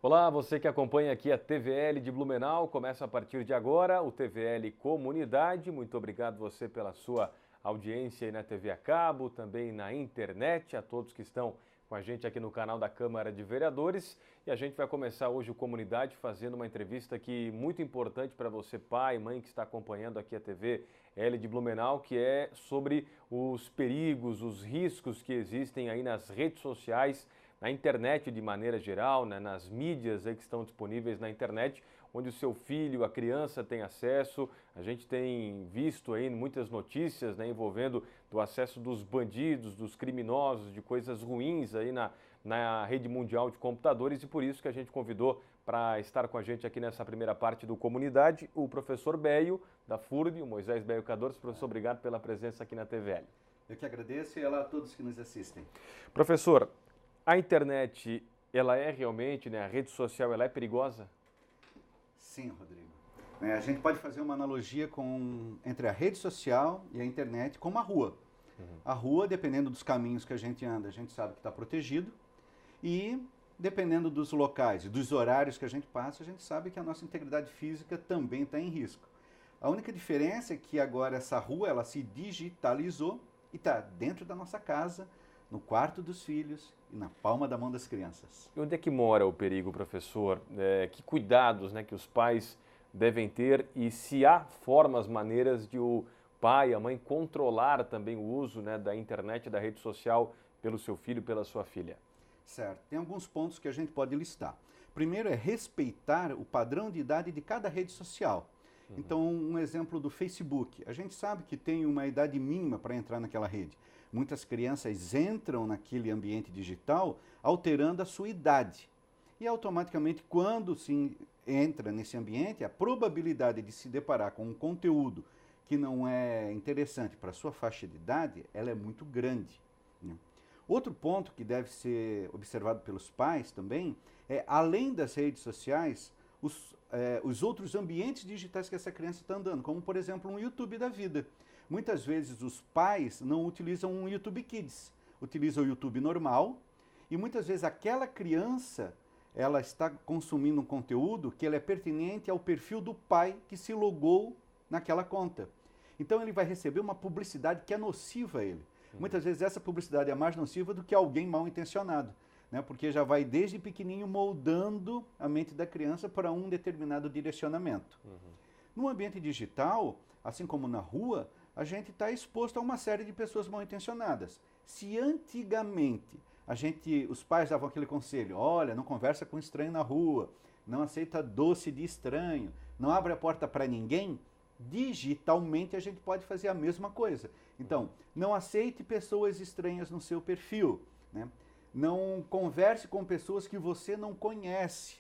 Olá, você que acompanha aqui a TVL de Blumenau, começa a partir de agora o TVL Comunidade. Muito obrigado você pela sua audiência aí na TV a cabo, também na internet, a todos que estão com a gente aqui no canal da Câmara de Vereadores. E a gente vai começar hoje o Comunidade fazendo uma entrevista aqui muito importante para você, pai, mãe, que está acompanhando aqui a TVL de Blumenau, que é sobre os perigos, os riscos que existem aí nas redes sociais, na internet de maneira geral, né, nas mídias aí que estão disponíveis na internet, onde o seu filho, a criança tem acesso. A gente tem visto aí muitas notícias, né, envolvendo do acesso dos bandidos, dos criminosos, de coisas ruins aí na rede mundial de computadores, e por isso que a gente convidou para estar com a gente aqui nessa primeira parte do Comunidade o professor Beio, da FURB, o Moisés Beio Cadores. Professor, obrigado pela presença aqui na TVL. Eu que agradeço e olá a todos que nos assistem. Professor, a internet, ela é realmente, né, a rede social, ela é perigosa? Sim, Rodrigo. A gente pode fazer uma analogia entre a rede social e a internet como a rua. A rua, dependendo dos caminhos que a gente anda, a gente sabe que está protegido, e dependendo dos locais e dos horários que a gente passa, a gente sabe que a nossa integridade física também está em risco. A única diferença é que agora essa rua ela se digitalizou e está dentro da nossa casa, no quarto dos filhos e na palma da mão das crianças. E onde é que mora o perigo, professor? Que cuidados, né, que os pais devem ter, e se há formas, maneiras de o pai, a mãe controlar também o uso, né, da internet, da rede social pelo seu filho, pela sua filha? Certo. Tem alguns pontos que a gente pode listar. Primeiro é respeitar o padrão de idade de cada rede social. Então, um exemplo do Facebook. A gente sabe que tem uma idade mínima para entrar naquela rede. Muitas crianças entram naquele ambiente digital alterando a sua idade. E automaticamente, quando se entra nesse ambiente, a probabilidade de se deparar com um conteúdo que não é interessante para a sua faixa de idade, ela é muito grande, né? Outro ponto que deve ser observado pelos pais também é, além das redes sociais, os outros ambientes digitais que essa criança está andando, como por exemplo um YouTube da vida. Muitas vezes os pais não utilizam um YouTube Kids, utilizam o YouTube normal, e muitas vezes aquela criança ela está consumindo um conteúdo que ele é pertinente ao perfil do pai que se logou naquela conta. Então ele vai receber uma publicidade que é nociva a ele. Muitas vezes essa publicidade é mais nociva do que alguém mal intencionado, né? Porque já vai desde pequenininho moldando a mente da criança para um determinado direcionamento. No ambiente digital, assim como na rua, a gente está exposto a uma série de pessoas mal intencionadas. Se antigamente os pais davam aquele conselho, olha, não conversa com estranho na rua, não aceita doce de estranho, não abre a porta para ninguém, digitalmente a gente pode fazer a mesma coisa. Então, não aceite pessoas estranhas no seu perfil, né? Não converse com pessoas que você não conhece.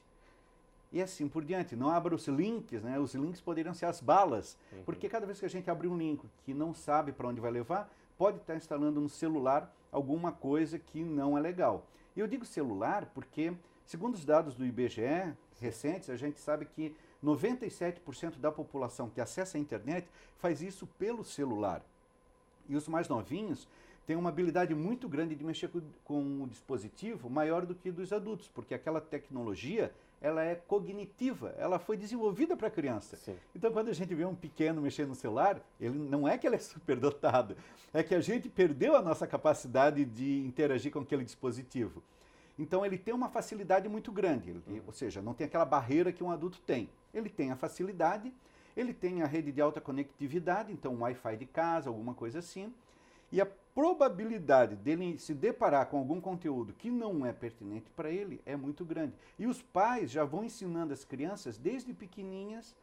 E assim por diante, não abra os links, né? Os links poderiam ser as balas, porque cada vez que a gente abre um link que não sabe para onde vai levar, pode estar instalando no celular alguma coisa que não é legal. E eu digo celular porque, segundo os dados do IBGE recentes, a gente sabe que 97% da população que acessa a internet faz isso pelo celular. E os mais novinhos têm uma habilidade muito grande de mexer com o dispositivo maior do que dos adultos, porque aquela tecnologia ela é cognitiva, ela foi desenvolvida para a criança. Sim. Então, quando a gente vê um pequeno mexer no celular, ele não é que ele é superdotado, é que a gente perdeu a nossa capacidade de interagir com aquele dispositivo. Então, ele tem uma facilidade muito grande, ou seja, não tem aquela barreira que um adulto tem. Ele tem a facilidade, ele tem a rede de alta conectividade, então um Wi-Fi de casa, alguma coisa assim, e a probabilidade dele se deparar com algum conteúdo que não é pertinente para ele é muito grande. E os pais já vão ensinando as crianças, desde pequenininhas,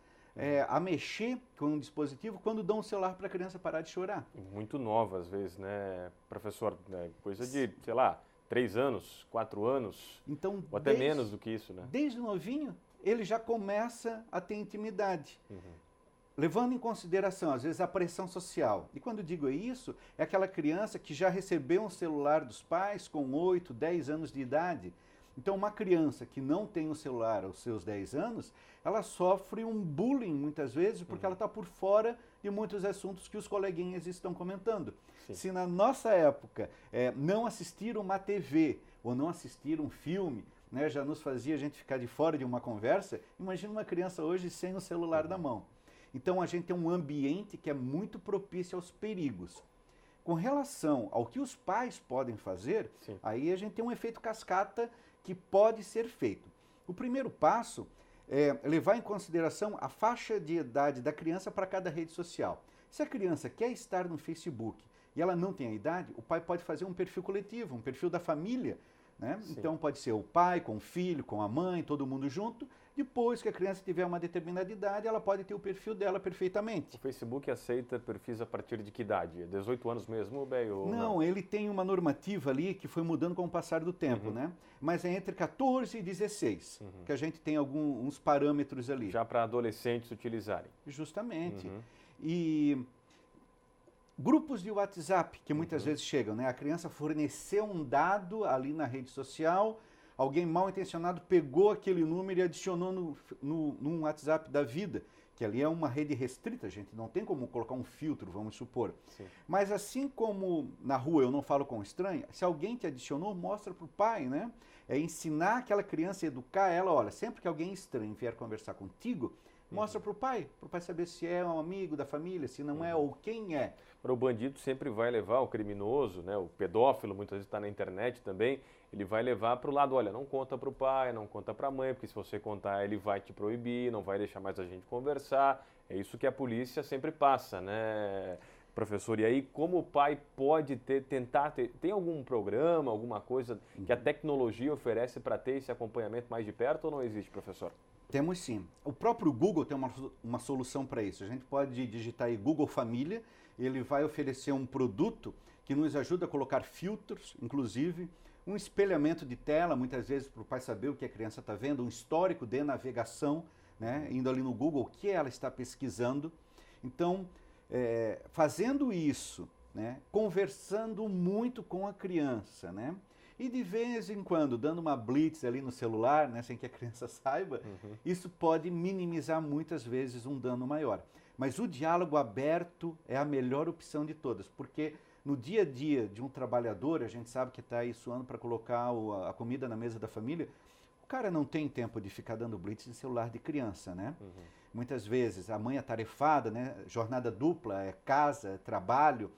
a mexer com o dispositivo quando dão o celular para a criança parar de chorar. Muito nova, às vezes, né, professor? Coisa de, sei lá, 3 anos, 4 anos, então, ou até menos do que isso, né? Desde novinho, ele já começa a ter intimidade. Levando em consideração, às vezes, a pressão social. E quando digo isso, é aquela criança que já recebeu um celular dos pais com 8, 10 anos de idade. Então, uma criança que não tem um celular aos seus 10 anos, ela sofre um bullying, muitas vezes, porque ela está por fora de muitos assuntos que os coleguinhas estão comentando. Sim. Se na nossa época não assistir uma TV ou não assistir um filme né, já nos fazia a gente ficar de fora de uma conversa. Imagina uma criança hoje sem o celular na mão. Então a gente tem um ambiente que é muito propício aos perigos. Com relação ao que os pais podem fazer, sim, aí a gente tem um efeito cascata que pode ser feito. O primeiro passo é levar em consideração a faixa de idade da criança para cada rede social. Se a criança quer estar no Facebook e ela não tem a idade, o pai pode fazer um perfil coletivo, um perfil da família, né? Então pode ser o pai com o filho, com a mãe, todo mundo junto. Depois que a criança tiver uma determinada idade, ela pode ter o perfil dela perfeitamente. O Facebook aceita perfis a partir de que idade? 18 anos mesmo, Beio? Não, ele tem uma normativa ali que foi mudando com o passar do tempo, né? Mas é entre 14 e 16, que a gente tem alguns parâmetros ali. Já para adolescentes utilizarem. Justamente. E grupos de WhatsApp, que muitas vezes chegam, né? A criança forneceu um dado ali na rede social, alguém mal intencionado pegou aquele número e adicionou num WhatsApp da vida, que ali é uma rede restrita, gente, não tem como colocar um filtro, vamos supor. Sim. Mas assim como na rua eu não falo com estranho, se alguém te adicionou, mostra para o pai, né? É ensinar aquela criança, educar ela, olha, sempre que alguém estranho vier conversar contigo, mostra para o pai saber se é um amigo da família, se não é ou quem é. Para o bandido sempre vai levar o criminoso, né, o pedófilo, muitas vezes está na internet também, ele vai levar para o lado, olha, não conta para o pai, não conta para a mãe, porque se você contar ele vai te proibir, não vai deixar mais a gente conversar. É isso que a polícia sempre passa, né, professor? E aí como o pai pode tem algum programa, alguma coisa que a tecnologia oferece para ter esse acompanhamento mais de perto ou não existe, professor? Temos sim. O próprio Google tem uma solução para isso. A gente pode digitar aí Google Família, ele vai oferecer um produto que nos ajuda a colocar filtros, inclusive, um espelhamento de tela, muitas vezes para o pai saber o que a criança está vendo, um histórico de navegação, né, indo ali no Google, o que ela está pesquisando. Então, fazendo isso, né, conversando muito com a criança, né, e de vez em quando, dando uma blitz ali no celular, né, sem que a criança saiba, isso pode minimizar muitas vezes um dano maior. Mas o diálogo aberto é a melhor opção de todas, porque no dia a dia de um trabalhador, a gente sabe que está aí suando para colocar a comida na mesa da família, o cara não tem tempo de ficar dando blitz em celular de criança, né? Muitas vezes a mãe é atarefada, né? Jornada dupla, é casa, é trabalho.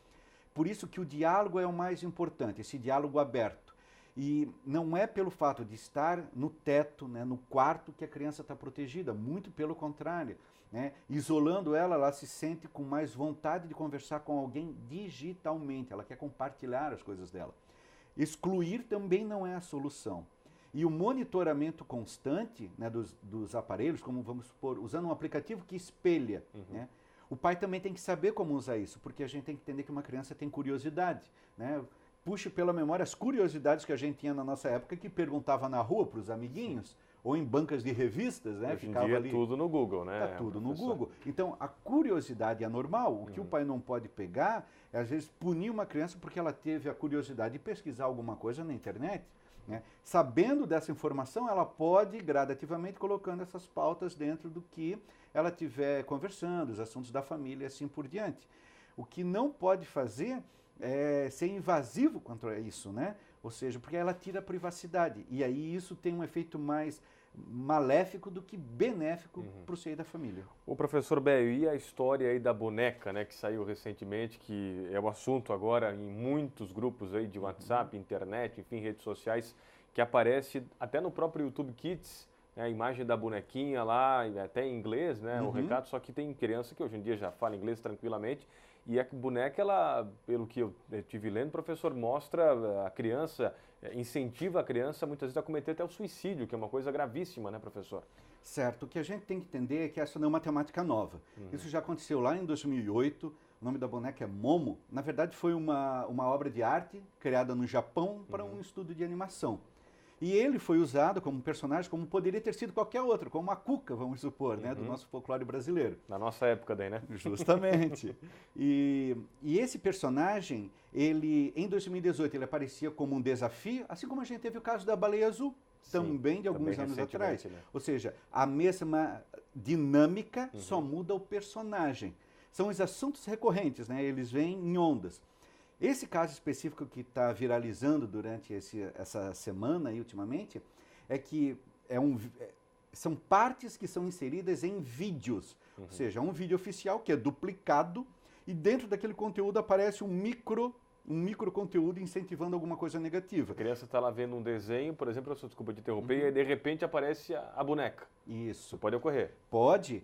Por isso que o diálogo é o mais importante, esse diálogo aberto. E não é pelo fato de estar no teto, né, no quarto, que a criança está protegida, muito pelo contrário. Né? Isolando ela, ela se sente com mais vontade de conversar com alguém digitalmente, ela quer compartilhar as coisas dela. Excluir também não é a solução. E o monitoramento constante, né, dos aparelhos, como vamos supor, usando um aplicativo que espelha, né? O pai também tem que saber como usar isso, porque a gente tem que entender que uma criança tem curiosidade, né? Puxe pela memória as curiosidades que a gente tinha na nossa época, que perguntava na rua para os amiguinhos, ou em bancas de revistas, né? Hoje em dia ali, tudo no Google, né? Tá tudo no Google. Então, a curiosidade é normal. O que o pai não pode pegar é, às vezes, punir uma criança porque ela teve a curiosidade de pesquisar alguma coisa na internet. Né? Sabendo dessa informação, ela pode gradativamente colocando essas pautas dentro do que ela estiver conversando, os assuntos da família e assim por diante. O que não pode fazer é ser invasivo quanto a isso, né? Ou seja, porque ela tira a privacidade. E aí isso tem um efeito mais maléfico do que benéfico para o seio da família. O professor Beio, e a história aí da boneca, né, que saiu recentemente, que é o assunto agora em muitos grupos aí de WhatsApp, internet, enfim, redes sociais, que aparece até no próprio YouTube Kids, né, a imagem da bonequinha lá, até em inglês, né, o recado, só que tem criança que hoje em dia já fala inglês tranquilamente, e a boneca, ela, pelo que eu estive lendo, o professor mostra a criança, incentiva a criança muitas vezes a cometer até o suicídio, que é uma coisa gravíssima, né, professor? Certo. O que a gente tem que entender é que essa não é uma temática nova. Isso já aconteceu lá em 2008, o nome da boneca é Momo. Na verdade, foi uma obra de arte criada no Japão para um estudo de animação. E ele foi usado como personagem, como poderia ter sido qualquer outro, como a Cuca, vamos supor, né, do nosso folclore brasileiro. Na nossa época daí, né? Justamente. E esse personagem, ele, em 2018, ele aparecia como um desafio, assim como a gente teve o caso da Baleia Azul, também de alguns anos atrás. Né? Ou seja, a mesma dinâmica, só muda o personagem. São os assuntos recorrentes, né? Eles vêm em ondas. Esse caso específico que está viralizando durante essa semana e ultimamente é que são partes que são inseridas em vídeos. Ou seja, um vídeo oficial que é duplicado e dentro daquele conteúdo aparece um micro conteúdo incentivando alguma coisa negativa. A criança está lá vendo um desenho, por exemplo, desculpa te interromper, e aí de repente aparece a boneca. Isso. Pode ocorrer. Pode.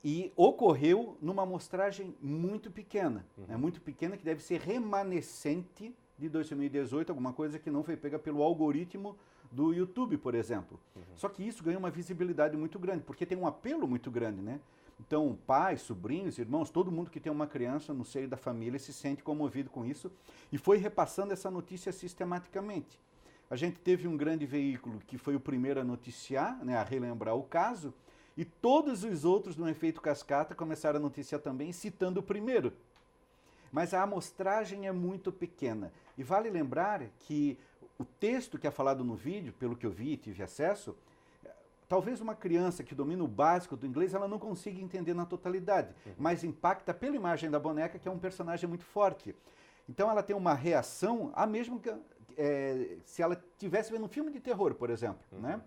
E ocorreu numa amostragem muito pequena. Muito pequena, que deve ser remanescente de 2018, alguma coisa que não foi pega pelo algoritmo do YouTube, por exemplo. Só que isso ganha uma visibilidade muito grande, porque tem um apelo muito grande, né? Então, pais, sobrinhos, irmãos, todo mundo que tem uma criança no seio da família se sente comovido com isso e foi repassando essa notícia sistematicamente. A gente teve um grande veículo que foi o primeiro a noticiar, né, a relembrar o caso, e todos os outros, no efeito cascata, começaram a noticiar também, citando o primeiro. Mas a amostragem é muito pequena. E vale lembrar que o texto que é falado no vídeo, pelo que eu vi e tive acesso, talvez uma criança que domina o básico do inglês, ela não consiga entender na totalidade, mas impacta pela imagem da boneca, que é um personagem muito forte. Então ela tem uma reação, a mesma que se ela estivesse vendo um filme de terror, por exemplo, né?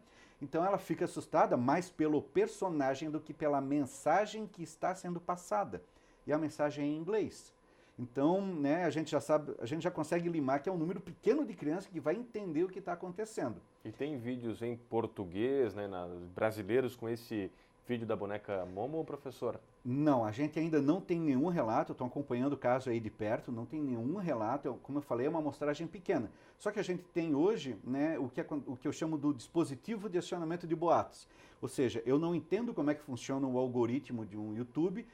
Então ela fica assustada mais pelo personagem do que pela mensagem que está sendo passada. E a mensagem é em inglês. Então, né, a gente já sabe, a gente já consegue limar que é um número pequeno de crianças que vai entender o que está acontecendo. E tem vídeos em português, né, brasileiros com esse vídeo da boneca Momo, professor? Não, a gente ainda não tem nenhum relato, estou acompanhando o caso aí de perto, não tem nenhum relato, como eu falei, é uma amostragem pequena. Só que a gente tem hoje, né, o que eu chamo do dispositivo de acionamento de boatos. Ou seja, eu não entendo como é que funciona o algoritmo de um YouTube,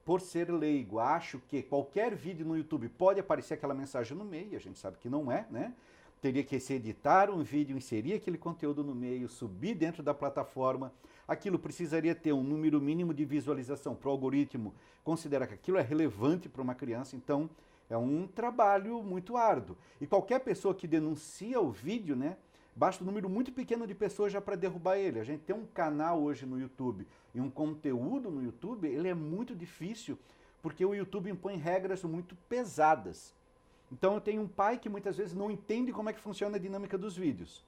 por ser leigo, acho que qualquer vídeo no YouTube pode aparecer aquela mensagem no meio, a gente sabe que não é, né? Teria que se editar um vídeo, inserir aquele conteúdo no meio, subir dentro da plataforma. Aquilo precisaria ter um número mínimo de visualização para o algoritmo considerar que aquilo é relevante para uma criança. Então, é um trabalho muito árduo. E qualquer pessoa que denuncia o vídeo, né? Basta um número muito pequeno de pessoas já para derrubar ele. A gente tem um canal hoje no YouTube e um conteúdo no YouTube, ele é muito difícil porque o YouTube impõe regras muito pesadas. Então eu tenho um pai que muitas vezes não entende como é que funciona a dinâmica dos vídeos.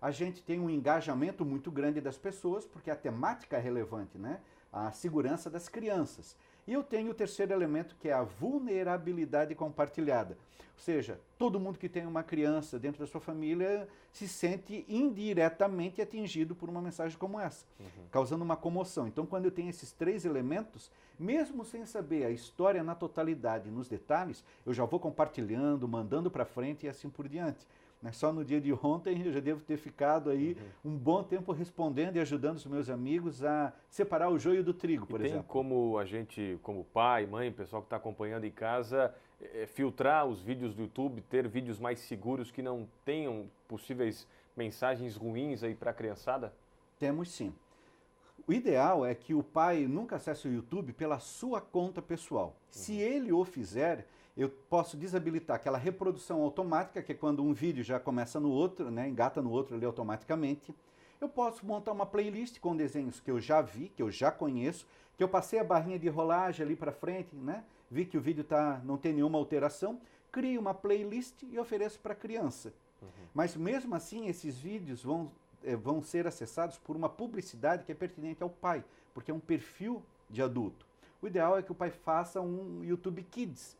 A gente tem um engajamento muito grande das pessoas porque a temática é relevante, né? A segurança das crianças. E eu tenho o terceiro elemento, que é a vulnerabilidade compartilhada. Ou seja, todo mundo que tem uma criança dentro da sua família se sente indiretamente atingido por uma mensagem como essa, causando uma comoção. Então, quando eu tenho esses três elementos, mesmo sem saber a história na totalidade, nos detalhes, eu já vou compartilhando, mandando para frente e assim por diante. Só no dia de ontem eu já devo ter ficado aí um bom tempo respondendo e ajudando os meus amigos a separar o joio do trigo, por exemplo. Tem como a gente, como pai, mãe, pessoal que está acompanhando em casa, filtrar os vídeos do YouTube, ter vídeos mais seguros que não tenham possíveis mensagens ruins aí para a criançada? Temos sim. O ideal é que o pai nunca acesse o YouTube pela sua conta pessoal. Se ele o fizer, eu posso desabilitar aquela reprodução automática, que é quando um vídeo já começa no outro, né, engata no outro ali automaticamente. Eu posso montar uma playlist com desenhos que eu já vi, que eu já conheço, que eu passei a barrinha de rolagem ali para frente, né, vi que o vídeo não tem nenhuma alteração, crio uma playlist e ofereço para a criança. Mas mesmo assim, esses vídeos vão ser acessados por uma publicidade que é pertinente ao pai, porque é um perfil de adulto. O ideal é que o pai faça um YouTube Kids,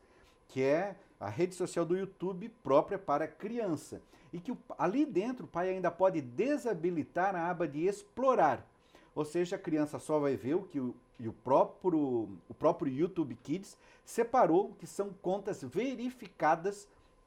que é a rede social do YouTube própria para criança. E que ali dentro o pai ainda pode desabilitar a aba de explorar. Ou seja, a criança só vai ver o que o próprio YouTube Kids separou, que são contas verificadas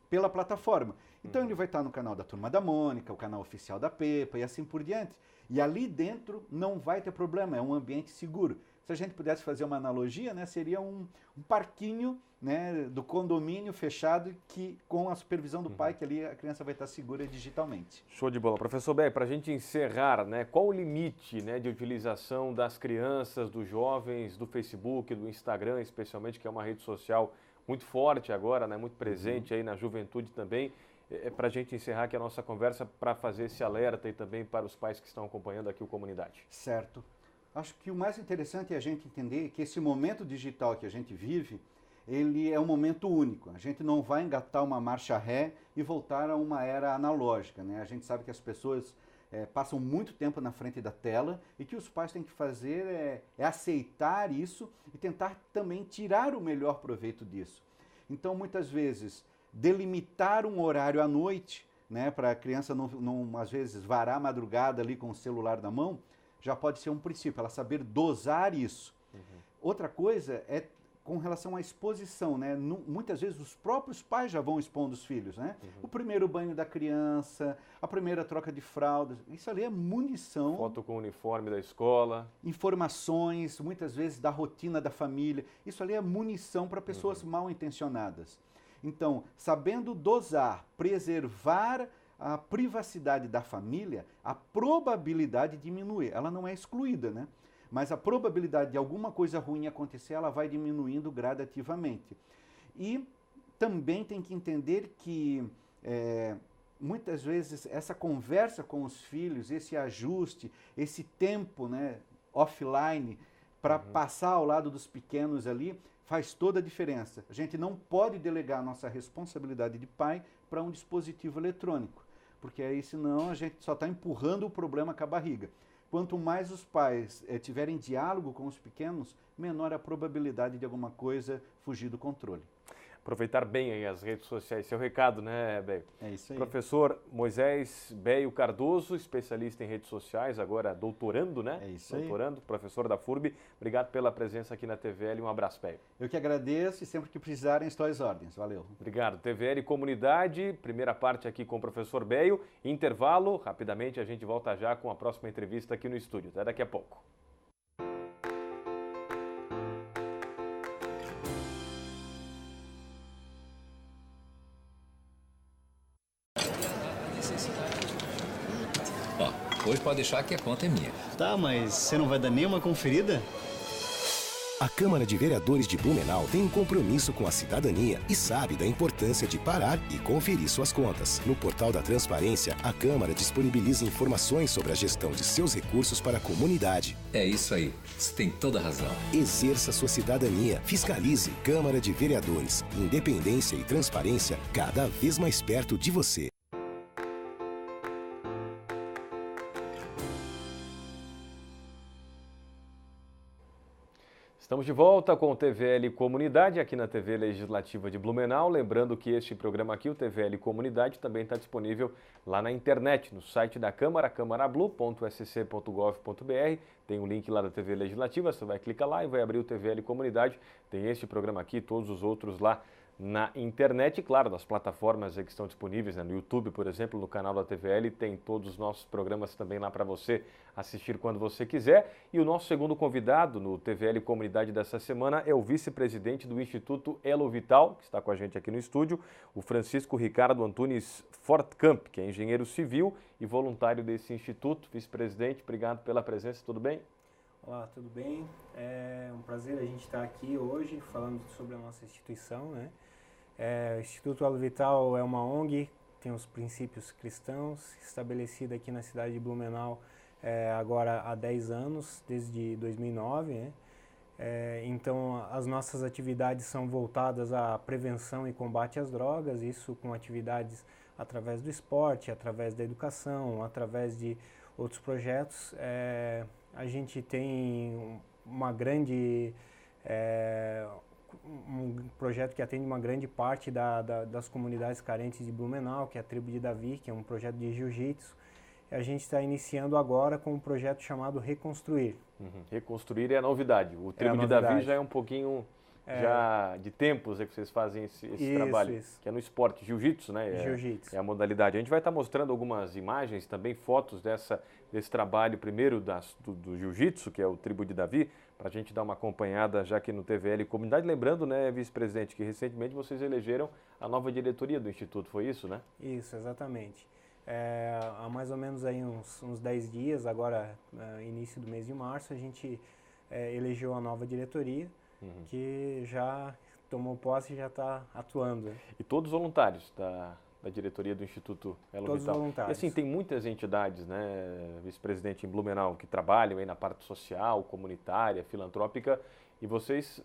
pela plataforma. Então ele vai estar no canal da Turma da Mônica, o canal oficial da Peppa e assim por diante. E ali dentro não vai ter problema, é um ambiente seguro. Se a gente pudesse fazer uma analogia, né, seria um parquinho, né, do condomínio fechado que com a supervisão do pai, que ali a criança vai estar segura digitalmente. Show de bola. Professor Beck, para a gente encerrar, né, qual o limite, né, de utilização das crianças, dos jovens, do Facebook, do Instagram, especialmente, que é uma rede social muito forte agora, né, muito presente aí na juventude também, para a gente encerrar aqui a nossa conversa, para fazer esse alerta e também para os pais que estão acompanhando aqui o Comunidade. Certo. Acho que o mais interessante é a gente entender que esse momento digital que a gente vive ele é um momento único. A gente não vai engatar uma marcha ré e voltar a uma era analógica, né? A gente sabe que as pessoas passam muito tempo na frente da tela e que os pais têm que fazer é aceitar isso e tentar também tirar o melhor proveito disso. Então, muitas vezes, delimitar um horário à noite, né, para a criança não, às vezes, varar a madrugada ali com o celular na mão, já pode ser um princípio, ela saber dosar isso. Outra coisa é com relação à exposição, né? Muitas vezes os próprios pais já vão expondo os filhos, né? O primeiro banho da criança, a primeira troca de fraldas, isso ali é munição. Foto com o uniforme da escola. Informações, muitas vezes da rotina da família, isso ali é munição para pessoas mal intencionadas. Então, sabendo dosar, preservar a privacidade da família, a probabilidade diminui. Ela não é excluída, né? Mas a probabilidade de alguma coisa ruim acontecer, ela vai diminuindo gradativamente. E também tem que entender que muitas vezes essa conversa com os filhos, esse ajuste, esse tempo, né, offline, para passar ao lado dos pequenos ali, faz toda a diferença. A gente não pode delegar a nossa responsabilidade de pai para um dispositivo eletrônico, porque aí senão a gente só está empurrando o problema com a barriga. Quanto mais os pais tiverem diálogo com os pequenos, menor a probabilidade de alguma coisa fugir do controle. Aproveitar bem aí as redes sociais, seu recado, né, Beio? É isso aí. Professor Moisés Beio Cardoso, especialista em redes sociais, agora doutorando, né? É isso aí. Doutorando, professor da FURB. Obrigado pela presença aqui na TVL, um abraço, Beio. Eu que agradeço e sempre que precisarem, estou às ordens. Valeu. Obrigado. TVL Comunidade, primeira parte aqui com o professor Beio. Intervalo, rapidamente a gente volta já com a próxima entrevista aqui no estúdio. Até daqui a pouco. Hoje pode deixar que a conta é minha. Tá, mas você não vai dar nenhuma conferida? A Câmara de Vereadores de Blumenau tem um compromisso com a cidadania e sabe da importância de parar e conferir suas contas. No portal da Transparência, a Câmara disponibiliza informações sobre a gestão de seus recursos para a comunidade. É isso aí. Você tem toda a razão. Exerça sua cidadania. Fiscalize. Câmara de Vereadores. Independência e transparência cada vez mais perto de você. Estamos de volta com o TVL Comunidade aqui na TV Legislativa de Blumenau. Lembrando que este programa aqui, o TVL Comunidade, também está disponível lá na internet, no site da Câmara, câmarablu.sc.gov.br. Tem um link lá da TV Legislativa, você vai clicar lá e vai abrir o TVL Comunidade. Tem este programa aqui e todos os outros lá na internet, e claro, nas plataformas que estão disponíveis, né? No YouTube, por exemplo, no canal da TVL, tem todos os nossos programas também lá para você assistir quando você quiser. E o nosso segundo convidado no TVL Comunidade dessa semana é o vice-presidente do Instituto Elo Vital, que está com a gente aqui no estúdio, o Francisco Ricardo Antunes Fortkamp, que é engenheiro civil e voluntário desse instituto. Vice-presidente, obrigado pela presença, tudo bem? Olá, tudo bem? É um prazer a gente estar aqui hoje falando sobre a nossa instituição, né? O Instituto Elo Vital é uma ONG, tem os princípios cristãos, estabelecida aqui na cidade de Blumenau agora há 10 anos, desde 2009, né? Então, as nossas atividades são voltadas à prevenção e combate às drogas, isso com atividades através do esporte, através da educação, através de outros projetos. A gente tem um projeto que atende uma grande parte das comunidades carentes de Blumenau, que é a Tribo de Davi, que é um projeto de jiu-jitsu. A gente está iniciando agora com um projeto chamado Reconstruir. Reconstruir é a novidade. O Tribo de Davi já é um pouquinho já de tempos que vocês fazem esse trabalho, que é no esporte, jiu-jitsu, né? Jiu-jitsu. É a modalidade. A gente vai estar mostrando algumas imagens, também fotos desse trabalho, primeiro do jiu-jitsu, que é o Tribo de Davi, para a gente dar uma acompanhada já aqui no TVL Comunidade. Lembrando, né, vice-presidente, que recentemente vocês elegeram a nova diretoria do Instituto, foi isso, né? Isso, exatamente. Há mais ou menos aí uns 10 dias, agora início do mês de março, a gente elegeu a nova diretoria, que já tomou posse e já está atuando. E todos voluntários da diretoria do Instituto Elo Vital. Todos voluntários. E assim, tem muitas entidades, né, vice-presidente, em Blumenau, que trabalham aí na parte social, comunitária, filantrópica, E vocês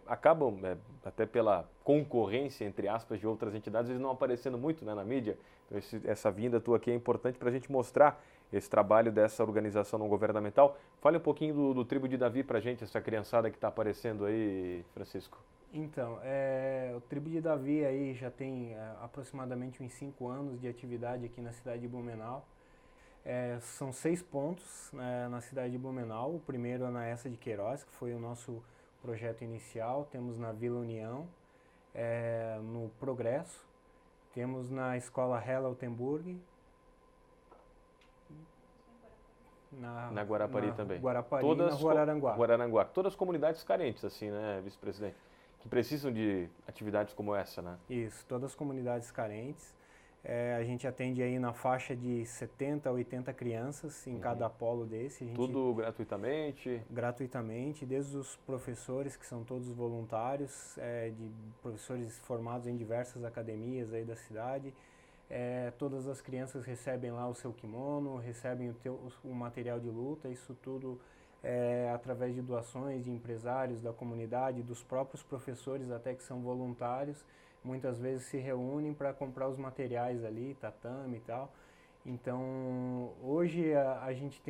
acabam, até pela concorrência, entre aspas, de outras entidades, eles não aparecendo muito, né, na mídia. Então essa vinda tua aqui é importante para a gente mostrar esse trabalho dessa organização não governamental. Fale um pouquinho do Tribo de Davi para a gente, essa criançada que está aparecendo aí, Francisco. Então, o Tribo de Davi aí já tem aproximadamente uns 5 anos de atividade aqui na cidade de Blumenau. São 6 pontos na cidade de Blumenau. O primeiro é na Essa de Queiroz, que foi o nosso projeto inicial. Temos na Vila União, no Progresso. Temos na Escola Hella Altenburg. Na Guarapari também. Guarapari e na Rua Araranguá. Araranguá. Todas as comunidades carentes, assim, né, vice-presidente? Que precisam de atividades como essa, né? Isso, todas as comunidades carentes. A gente atende aí na faixa de 70 a 80 crianças em cada polo desse. Tudo gratuitamente? Gratuitamente, desde os professores, que são todos voluntários, de professores formados em diversas academias aí da cidade. Todas as crianças recebem lá o seu kimono, recebem o material de luta, isso tudo através de doações de empresários da comunidade, dos próprios professores até que são voluntários. Muitas vezes se reúnem para comprar os materiais ali, tatame e tal. Então, hoje a gente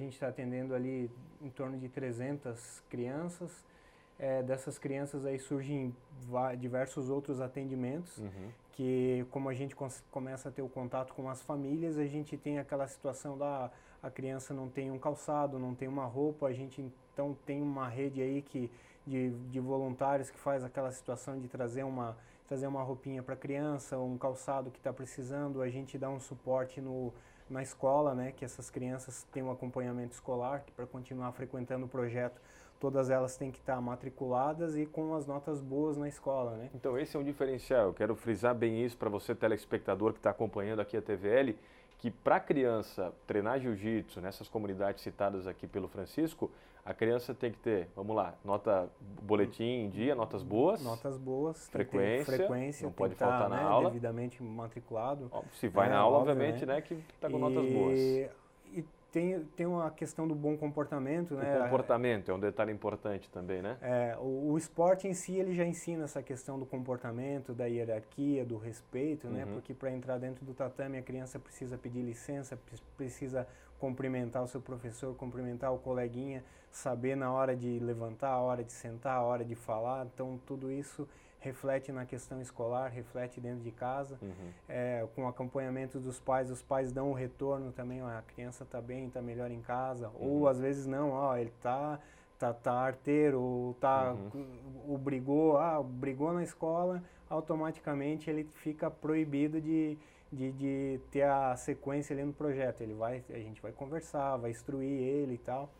está atendendo ali em torno de 300 crianças. Dessas crianças aí surgem diversos outros atendimentos, que como a gente começa a ter o contato com as famílias, a gente tem aquela situação a criança não tem um calçado, não tem uma roupa, a gente então tem uma rede aí de voluntários que faz aquela situação de trazer uma roupinha para a criança, um calçado que está precisando, a gente dá um suporte na escola, né, que essas crianças têm um acompanhamento escolar, que para continuar frequentando o projeto, todas elas têm que estar matriculadas e com as notas boas na escola, né? Então esse é um diferencial, eu quero frisar bem isso para você, telespectador que está acompanhando aqui a TVL, que para a criança treinar jiu-jitsu nessas comunidades citadas aqui pelo Francisco, a criança tem que ter, vamos lá, boletim em dia, notas boas. Notas boas, frequência, não pode faltar na né, aula. Devidamente matriculado. Se vai na aula, obviamente, né, que está com notas boas. E tem uma questão do bom comportamento, né? O comportamento é um detalhe importante também, né? O esporte em si, ele já ensina essa questão do comportamento, da hierarquia, do respeito, né? Porque para entrar dentro do tatame, a criança precisa pedir licença, precisa cumprimentar o seu professor, cumprimentar o coleguinha, saber na hora de levantar, a hora de sentar, a hora de falar. Então, tudo isso reflete na questão escolar, reflete dentro de casa, com acompanhamento dos pais, os pais dão o retorno também, a criança está bem, está melhor em casa, ou às vezes não, ele tá arteiro, ou brigou na escola, automaticamente ele fica proibido de ter a sequência ali no projeto, a gente vai conversar, vai instruir ele e tal.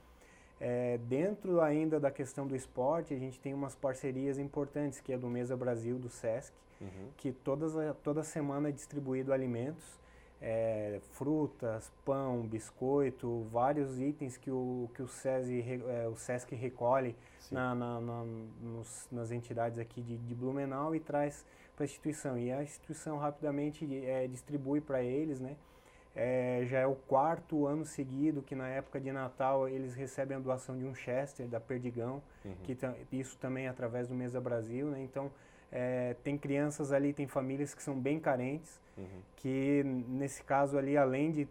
Dentro ainda da questão do esporte, a gente tem umas parcerias importantes, que é do Mesa Brasil, do SESC, que toda semana é distribuído alimentos, frutas, pão, biscoito, vários itens que o SESC recolhe nas entidades aqui de Blumenau e traz para a instituição. E a instituição rapidamente distribui para eles, né? Já é o 4º ano seguido que na época de Natal eles recebem a doação de um Chester da Perdigão, isso também através do Mesa Brasil, né? Então tem crianças ali, tem famílias que são bem carentes, que nesse caso ali, além de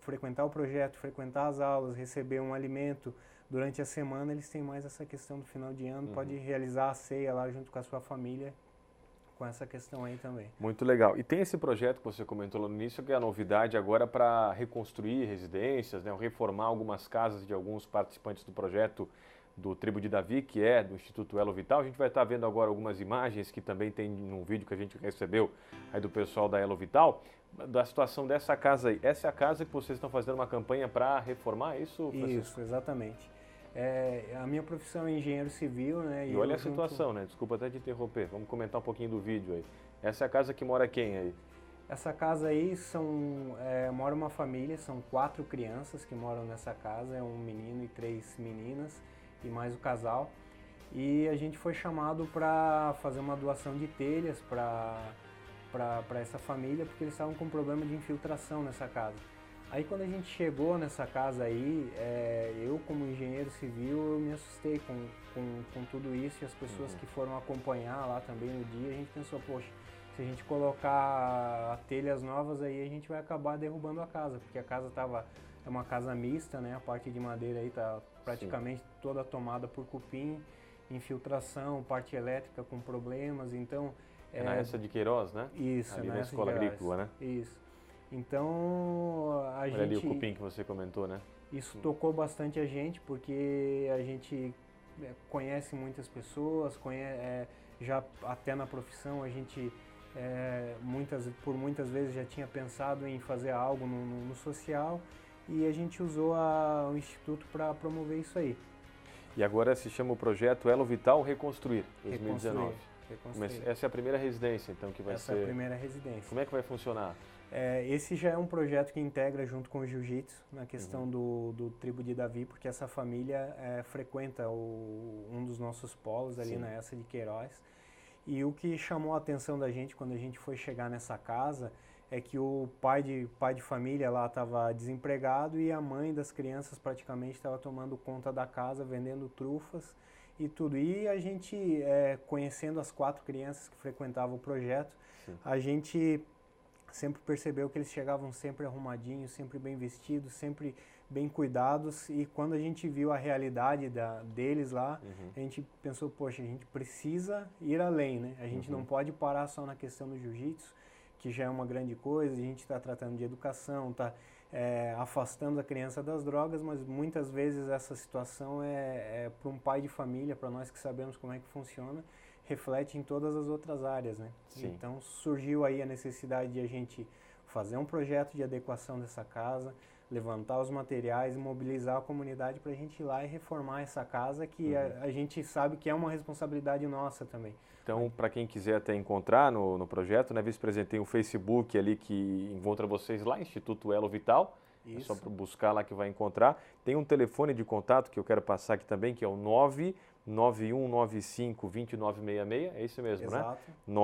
frequentar o projeto, frequentar as aulas, receber um alimento durante a semana, eles têm mais essa questão do final de ano, pode realizar a ceia lá junto com a sua família, com essa questão aí também. Muito legal. E tem esse projeto que você comentou lá no início, que é a novidade agora para reconstruir residências, né, reformar algumas casas de alguns participantes do projeto do Tribo de Davi, que é do Instituto Elo Vital. A gente vai estar vendo agora algumas imagens que também tem num vídeo que a gente recebeu aí do pessoal da Elo Vital, da situação dessa casa aí. Essa é a casa que vocês estão fazendo uma campanha para reformar, é isso, Francisco? Isso, exatamente. A minha profissão é engenheiro civil, né? E olha a situação, né? Desculpa até te interromper. Vamos comentar um pouquinho do vídeo aí. Essa é a casa que mora quem aí? Essa casa aí mora uma família, são 4 crianças que moram nessa casa, é um menino e 3 meninas e mais o casal. E a gente foi chamado para fazer uma doação de telhas para essa família, porque eles estavam com problema de infiltração nessa casa. Aí quando a gente chegou nessa casa aí, eu como engenheiro civil, eu me assustei com tudo isso e as pessoas que foram acompanhar lá também no dia, a gente pensou, poxa, se a gente colocar telhas novas aí, a gente vai acabar derrubando a casa, porque a casa é uma casa mista, né? A parte de madeira aí tá praticamente toda tomada por cupim, infiltração, parte elétrica com problemas, então... É na essa de Queiroz, né? Isso, ali na na essa escola de Queiroz. agrícola, né? Isso. Então, Olha ali o cupim que você comentou, né? Isso tocou bastante a gente, porque a gente conhece muitas pessoas, já até na profissão a gente por muitas vezes já tinha pensado em fazer algo no social e a gente usou o Instituto para promover isso aí. E agora se chama o projeto Elo Vital Reconstruir, 2019. Reconstruir. Essa é a primeira residência, então, que vai ser... Essa é a primeira residência. Como é que vai funcionar? Esse já é um projeto que integra junto com o Jiu-Jitsu, na questão do Tribo de Davi, porque essa família frequenta um dos nossos polos ali na Essa de Queiroz. E o que chamou a atenção da gente quando a gente foi chegar nessa casa é que o pai de família lá estava desempregado e a mãe das crianças praticamente estava tomando conta da casa, vendendo trufas e tudo. E a gente, conhecendo as 4 crianças que frequentavam o projeto, a gente sempre percebeu que eles chegavam sempre arrumadinhos, sempre bem vestidos, sempre bem cuidados, e quando a gente viu a realidade deles lá, a gente pensou, poxa, a gente precisa ir além, né? A gente não pode parar só na questão do jiu-jitsu, que já é uma grande coisa, a gente está tratando de educação, está afastando a criança das drogas, mas muitas vezes essa situação para um pai de família, para nós que sabemos como é que funciona, reflete em todas as outras áreas, né? Sim. Então surgiu aí a necessidade de a gente fazer um projeto de adequação dessa casa, levantar os materiais e mobilizar a comunidade para a gente ir lá e reformar essa casa, que a gente sabe que é uma responsabilidade nossa também. Então, para quem quiser até encontrar no projeto, né, vice-presidente, tem o Facebook ali que encontra vocês lá, Instituto Elo Vital. Isso. É só para buscar lá que vai encontrar. Tem um telefone de contato que eu quero passar aqui também, que é o 991952966, é isso mesmo, Exato. Né?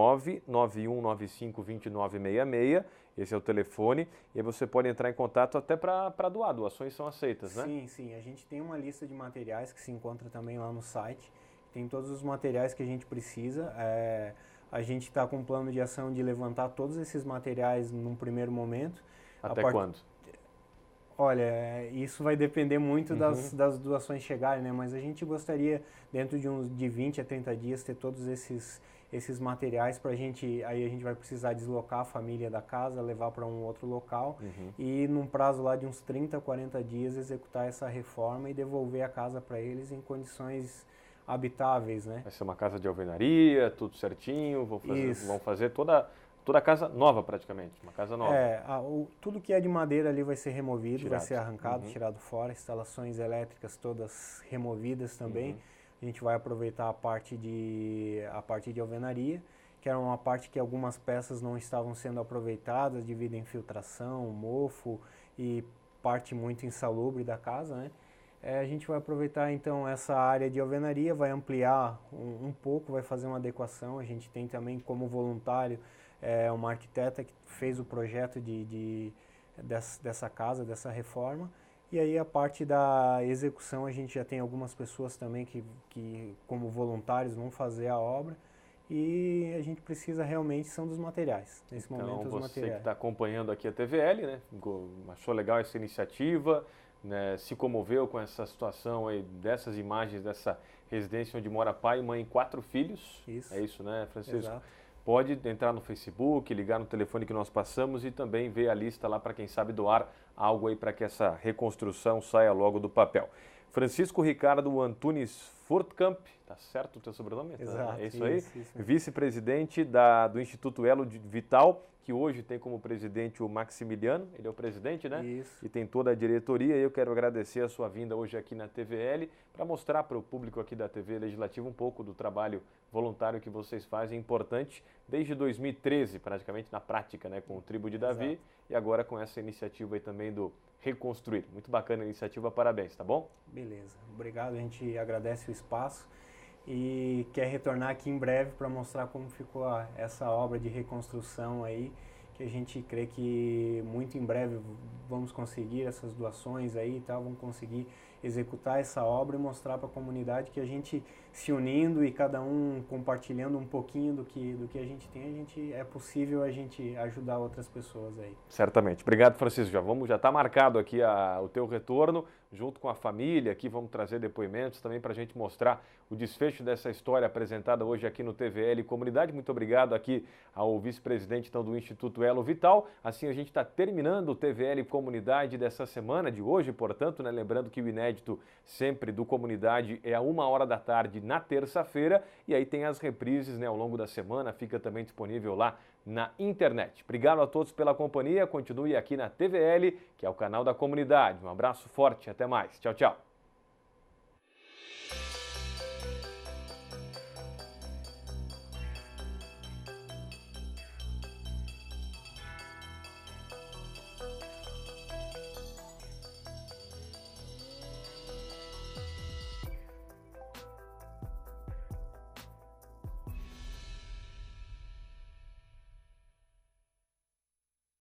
991952966, esse é o telefone, e aí você pode entrar em contato até para doar, doações são aceitas, né? Sim, sim, a gente tem uma lista de materiais que se encontra também lá no site, tem todos os materiais que a gente precisa, a gente está com um plano de ação de levantar todos esses materiais num primeiro momento. Até quando? Olha, isso vai depender muito das doações chegarem, né? Mas a gente gostaria, dentro de 20 a 30 dias, ter todos esses materiais para a gente. Aí a gente vai precisar deslocar a família da casa, levar para um outro local e, num prazo lá de uns 30, 40 dias, executar essa reforma e devolver a casa para eles em condições habitáveis, né? Vai ser uma casa de alvenaria, tudo certinho, vão fazer toda a casa nova praticamente, uma casa nova. Tudo que é de madeira ali vai ser removido, vai ser arrancado, tirado fora, instalações elétricas todas removidas também. A gente vai aproveitar a parte de alvenaria, que era uma parte que algumas peças não estavam sendo aproveitadas devido à infiltração, mofo e parte muito insalubre da casa, né? A gente vai aproveitar então essa área de alvenaria, vai ampliar um pouco, vai fazer uma adequação. A gente tem também como voluntário uma arquiteta que fez o projeto dessa casa, dessa reforma. E aí a parte da execução, a gente já tem algumas pessoas também que como voluntários vão fazer a obra. E a gente precisa realmente, são dos materiais, nesse momento os materiais. Então você que está acompanhando aqui a TVL, né, achou legal essa iniciativa, né, se comoveu com essa situação aí, dessas imagens, dessa residência onde mora pai e mãe e 4 filhos. Isso. É isso, né, Francisco? Exato. Pode entrar no Facebook, ligar no telefone que nós passamos e também ver a lista lá para quem sabe doar algo aí para que essa reconstrução saia logo do papel. Francisco Ricardo Antunes Furtkamp, tá certo o teu sobrenome? Exato. É isso aí? Isso. Vice-presidente do Instituto Elo Vital, que hoje tem como presidente o Maximiliano, ele é o presidente, né? Isso. E tem toda a diretoria. Eu quero agradecer a sua vinda hoje aqui na TVL para mostrar para o público aqui da TV Legislativa um pouco do trabalho voluntário que vocês fazem, importante, desde 2013, praticamente na prática, né? Com o Tribo de Davi. Exato. E agora com essa iniciativa aí também do Reconstruir. Muito bacana a iniciativa, parabéns, tá bom? Beleza, obrigado, a gente agradece o espaço e quer retornar aqui em breve para mostrar como ficou essa obra de reconstrução aí, que a gente crê que muito em breve vamos conseguir essas doações aí e tal, vamos conseguir executar essa obra e mostrar para a comunidade que a gente se unindo e cada um compartilhando um pouquinho do que a gente tem, é possível a gente ajudar outras pessoas aí. Certamente. Obrigado, Francisco. Já está marcado aqui o teu retorno, junto com a família. Aqui vamos trazer depoimentos também para a gente mostrar o desfecho dessa história apresentada hoje aqui no TVL Comunidade. Muito obrigado aqui ao vice-presidente então, do Instituto Elo Vital. Assim a gente está terminando o TVL Comunidade dessa semana, de hoje, portanto, né? Lembrando que o inédito sempre do Comunidade é a 1h da tarde na terça-feira, e aí tem as reprises, né, ao longo da semana, fica também disponível lá na internet. Obrigado a todos pela companhia, continue aqui na TVL, que é o canal da comunidade. Um abraço forte, até mais. Tchau, tchau.